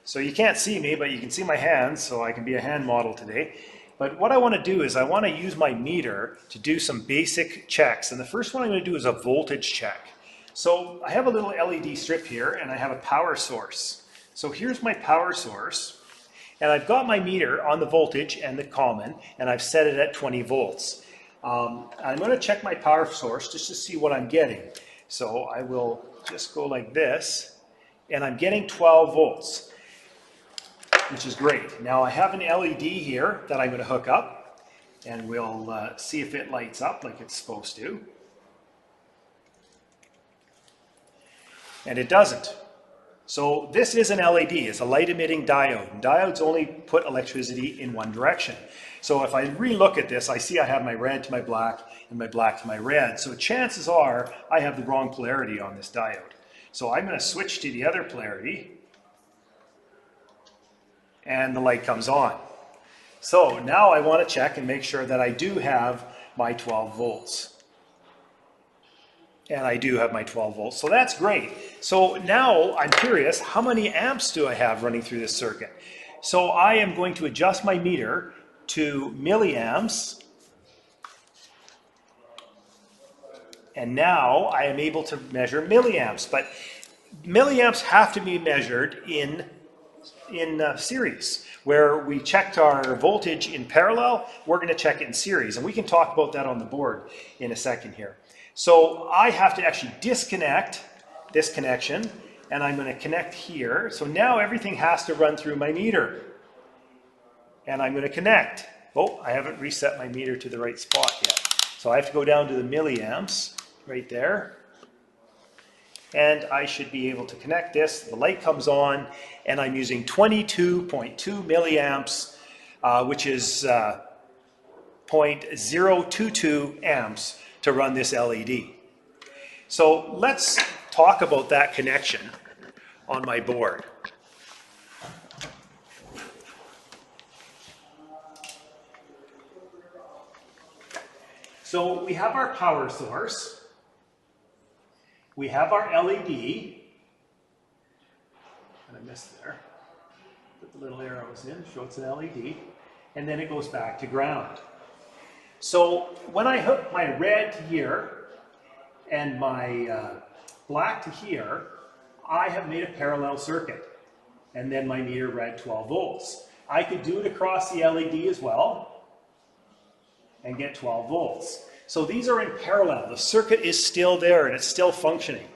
So you can't see me, but you can see my hands, so I can be a hand model today. But what I want to do is I want to use my meter to do some basic checks. And the first one I'm going to do is a voltage check. So I have a little LED strip here, and I have a power source. So here's my power source, and I've got my meter on the voltage and the common, and I've set it at 20 volts. I'm going to check my power source just to see what I'm getting. So I will just go like this, and I'm getting 12 volts, which is great. Now I have an LED here that I'm going to hook up, and we'll see if it lights up like it's supposed to. And it doesn't. So this is an LED, it's a light emitting diode, and diodes only put electricity in one direction. So if I re-look at this, I see I have my red to my black and my black to my red. So chances are I have the wrong polarity on this diode. So I'm going to switch to the other polarity, and the light comes on. So now I want to check and make sure that I do have my 12 volts. And I do have my 12 volts, so that's great. So now I'm curious, how many amps do I have running through this circuit? So I am going to adjust my meter to milliamps. And now I am able to measure milliamps, but milliamps have to be measured in series. Where we checked our voltage in parallel, we're going to check it in series, and we can talk about that on the board in a second here. So I have to actually disconnect this connection, and I'm going to connect here. So now everything has to run through my meter, and I'm going to connect. Oh, I haven't reset my meter to the right spot yet. So I have to go down to the milliamps right there, and I should be able to connect this. The light comes on, and I'm using 22.2 milliamps, which is 0.022 amps to run this LED. So let's talk about that connection on my board. So we have our power source, we have our LED, and I missed there, put the little arrows in, show it's an LED, and then it goes back to ground. So when I hook my red to here and my black to here, I have made a parallel circuit, and then my meter read 12 volts. I could do it across the LED as well and get 12 volts. So these are in parallel. The circuit is still there and it's still functioning.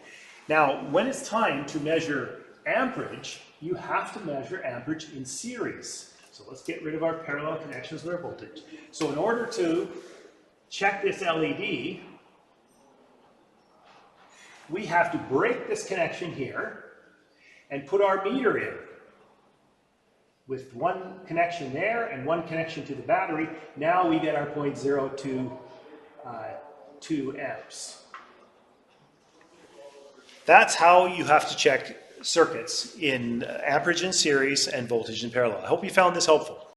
Now, when it's time to measure amperage, you have to measure amperage in series. So let's get rid of our parallel connections with our voltage. So in order to check this LED, we have to break this connection here and put our meter in. With one connection there and one connection to the battery, now we get our 0.022 amps. That's how you have to check circuits in amperage in series and voltage in parallel. I hope you found this helpful.